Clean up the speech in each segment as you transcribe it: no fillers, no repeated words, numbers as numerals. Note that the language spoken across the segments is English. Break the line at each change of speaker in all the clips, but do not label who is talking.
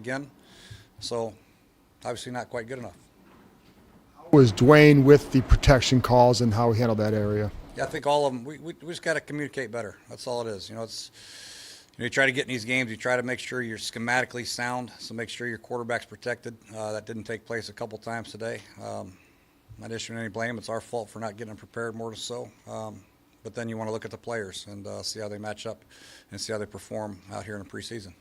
again. So obviously not quite good enough.
Was Dwayne with the protection calls and how he handled that area?
Yeah, I think all of them. We just got to communicate better. That's all it is. You try to get in these games. You try to make sure you're schematically sound. So make sure your quarterback's protected. That didn't take place a couple times today. Not issuing any blame. It's our fault for not getting them prepared more so. But then you want to look at the players and see how they match up and see how they perform out here in the preseason.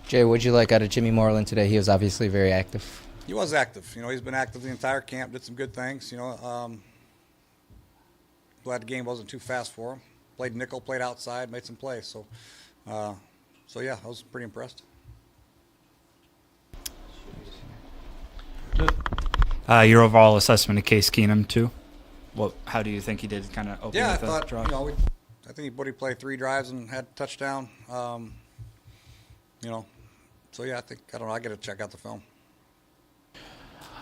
Jay, what'd you like out of Jimmy Moreland today? He was obviously very active.
He was active. He's been active the entire camp. Did some good things. Glad the game wasn't too fast for him. Played nickel, played outside, made some plays. So yeah, I was pretty impressed.
Your overall assessment of Case Keenum too. How do you think he did? Kind of open.
Yeah, I
with
thought
drive?
I think he played 3 drives and had a touchdown. So yeah, I don't know. I got to check out the film.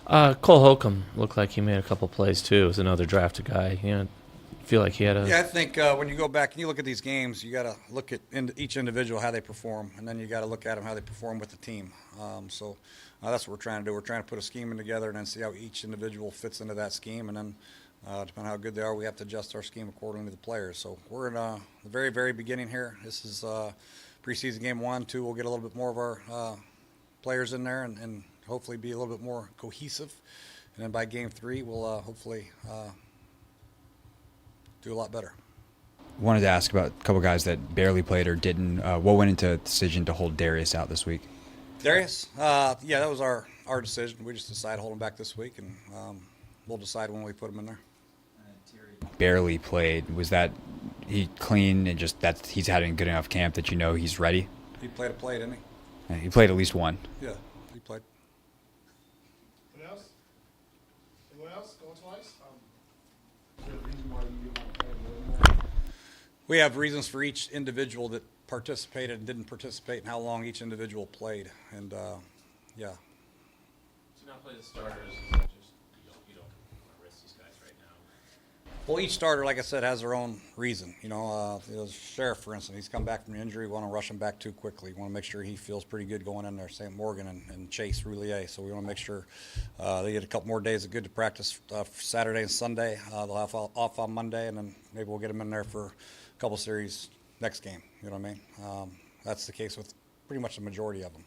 Cole Holcomb looked like he made a couple plays too. It was another drafted guy. Feel like he had a.
Yeah, I think when you go back and you look at these games, you got to look at each individual how they perform, and then you got to look at them how they perform with the team. So that's what we're trying to do. We're trying to put a scheme together and then see how each individual fits into that scheme, and then depending on how good they are, we have to adjust our scheme according to the players. So we're in the very, very beginning here. This is preseason game 1, 2. We'll get a little bit more of our players in there and hopefully be a little bit more cohesive, and then by game 3, we'll hopefully do a lot better.
Wanted to ask about a couple guys that barely played or didn't. What went into the decision to hold Darius out this week?
Darius? Yeah, that was our decision. We just decided to hold him back this week, and we'll decide when we put him in there.
Barely played. Was that he clean and just that he's having a good enough camp that he's ready?
He played a play, didn't he?
He played at least one.
Yeah, he played.
Anyone else? Anyone else? Going twice?
We have reasons for each individual that participated and didn't participate and how long each individual played. And, yeah.
To not play the starters, is that just you don't want to risk these guys right now?
Well, each starter, like I said, has their own reason. Sheriff, for instance, he's come back from an injury. We want to rush him back too quickly. We want to make sure he feels pretty good going in there. St. Morgan and Chase Roulier. So we want to make sure they get a couple more days of good to practice Saturday and Sunday. They'll have off on Monday, and then maybe we'll get them in there for a couple series next game. You know what I mean? That's the case with pretty much the majority of them.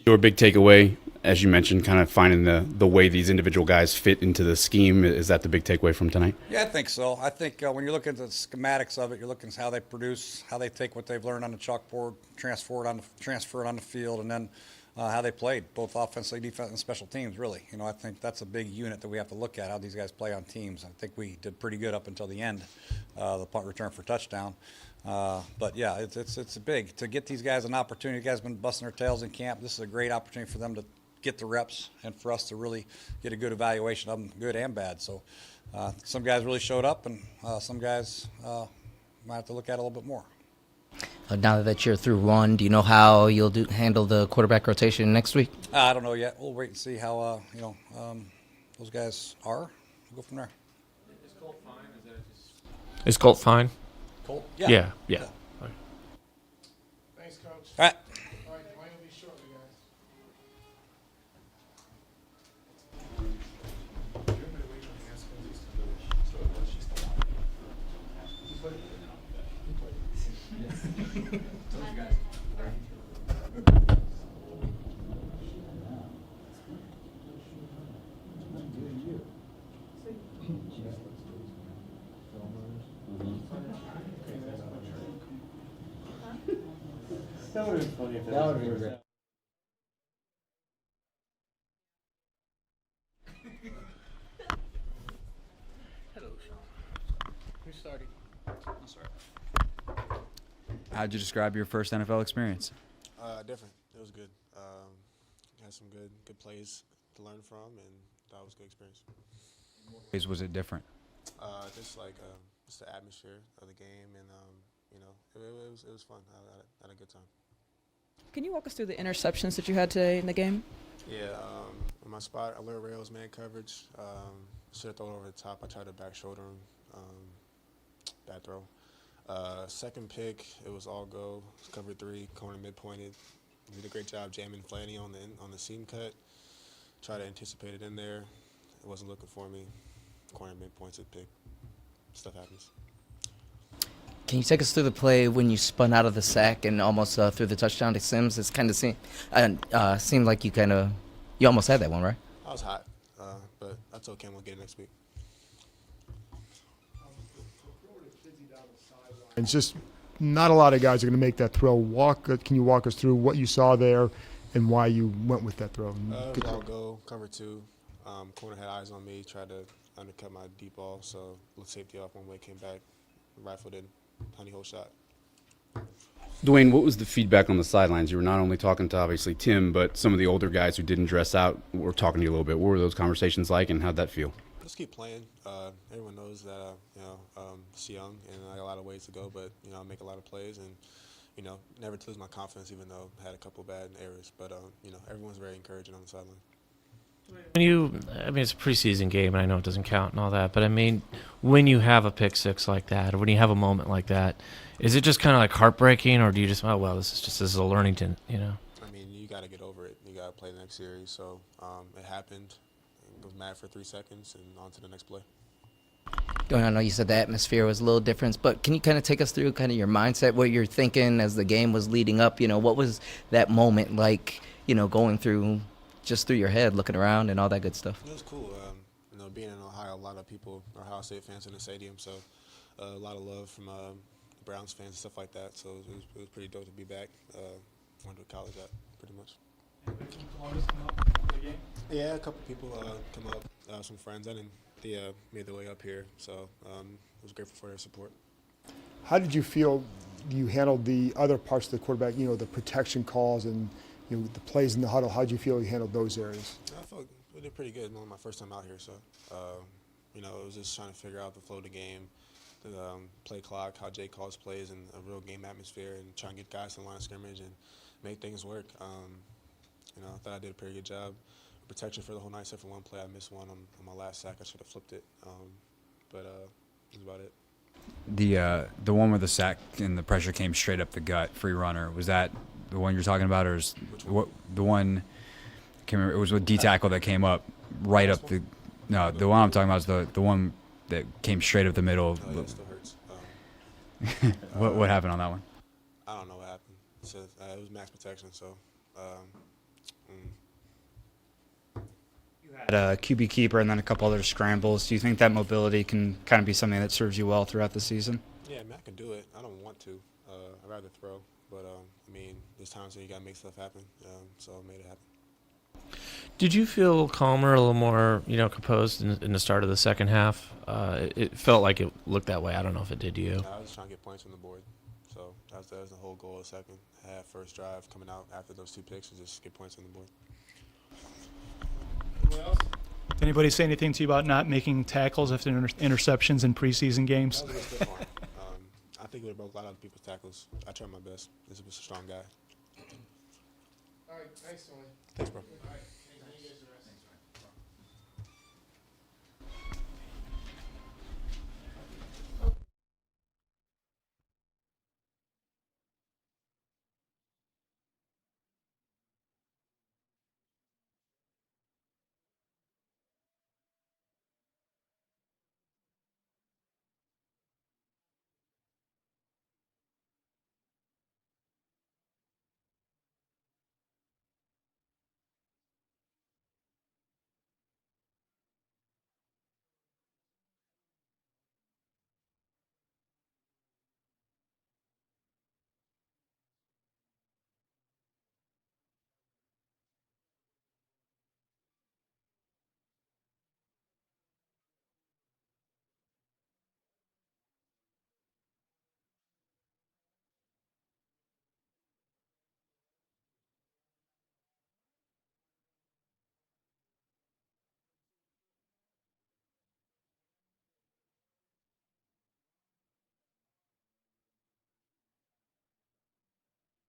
Your big takeaway, as you mentioned, kind of finding the way these individual guys fit into the scheme. Is that the big takeaway from tonight?
Yeah, I think so. I think when you're looking at the schematics of it, you're looking at how they produce, how they take what they've learned on the chalkboard, transfer it on the field, and then how they played, both offensively, defense, and special teams, really. I think that's a big unit that we have to look at, how these guys play on teams. I think we did pretty good up until the end, the punt return for touchdown. But yeah, it's big to get these guys an opportunity. You guys have been busting their tails in camp. This is a great opportunity for them to get the reps and for us to really get a good evaluation of them, good and bad. So some guys really showed up, and some guys might have to look at it a little bit more.
Now that you're through 1, do you know how you'll handle the quarterback rotation next week?
I don't know yet. We'll wait and see how those guys are. We'll go from there.
Is Colt fine? Is Colt fine?
Colt?
Yeah.
Thanks, Coach.
All right.
All right, Dwayne will be shortly, guys.
That would have been funny if that would have been great.
Hello, Sean. Who's starting?
I'll start.
How'd you describe your first NFL experience?
Different. It was good. Had some good plays to learn from, and that was a good experience.
Was it different?
Just the atmosphere of the game, and it was fun. I had a good time.
Can you walk us through the interceptions that you had today in the game?
Yeah, in my spot, alert rails, man coverage. Should have thrown it over the top. I tried to back shoulder him. Bad throw. Second pick, it was all go. It was cover 3, corner mid-pointed. did a great job jamming Flanny on the seam cut. Try to anticipate it in there. It wasn't looking for me. Corner mid points at pick. Stuff happens.
Can you take us through the play when you spun out of the sack and almost threw the touchdown to Sims? It's kind of seemed like you almost had that one, right?
I was hot, but that's okay. We'll get it next week.
It's just not a lot of guys are going to make that throw. Can you walk us through what you saw there and why you went with that throw? Good
I'll
throw.
go cover 2. Corner had eyes on me, tried to undercut my deep ball, so let safety off one way, came back, rifled it, honey hole shot.
Dwayne, what was the feedback on the sidelines? You were not only talking to obviously Tim, but some of the older guys who didn't dress out were talking to you a little bit. What were those conversations like, and how'd that feel?
Just keep playing. Everyone knows that it's young and I got a lot of ways to go, but I make a lot of plays and never to lose my confidence, even though I had a couple bad errors. But everyone's very encouraging on the sideline.
It's a preseason game, and I know it doesn't count and all that, but when you have a pick six like that, or when you have a moment like that, is it just kind of like heartbreaking, or do you just, oh well, this is a learning to,
You got to get over it. You got to play the next series. So it happened. I was mad for 3 seconds and on to the next play.
I know you said the atmosphere was a little different, but can you kind of take us through kind of your mindset, what you're thinking as the game was leading up? What was that moment like, going through your head, looking around and all that good stuff?
It was cool. Being in Ohio, a lot of people are Ohio State fans in the stadium, so a lot of love from Browns fans and stuff like that. So it was pretty dope to be back. Went to college at pretty much. Yeah, a couple people come up, some friends. They made their way up here, so I was grateful for their support.
How did you feel you handled the other parts of the quarterback, the protection calls and the plays in the huddle? How did you feel you handled those areas?
I felt we did pretty good. My first time out here, so it was just trying to figure out the flow of the game, the play clock, how Jay calls plays, and a real game atmosphere, and trying to get guys to the line of scrimmage and make things work. I thought I did a pretty good job. Protection for the whole night, except for one play. I missed one on my last sack. I should have flipped it, but that's about it.
The one where the sack and the pressure came straight up the gut, free runner, was that the one you're talking about, or is what the one? I can't remember. It was with D tackle that came up right up the. No, the one I'm talking about is the one that came straight up the middle.
Oh, yeah, it still hurts.
What happened on that one?
I don't know what happened. It was max protection, so.
Had a QB keeper and then a couple other scrambles. Do you think that mobility can kind of be something that serves you well throughout the season?
Yeah, I can do it. I don't want to. I'd rather throw, but there's times when you gotta make stuff happen. So I made it happen.
Did you feel calmer, a little more, composed in the start of the second half? It felt like it looked that way. I don't know if it did to you.
I was trying to get points on the board, so that was the whole goal of the second half. First drive coming out after those 2 picks was just get points on the board.
Anybody say anything to you about not making tackles after interceptions in preseason games?
That was a good stiff arm. I think we would have broke a lot of people's tackles. I tried my best. This was a strong guy.
All right, thanks, Tony.
Thanks, bro.
All right.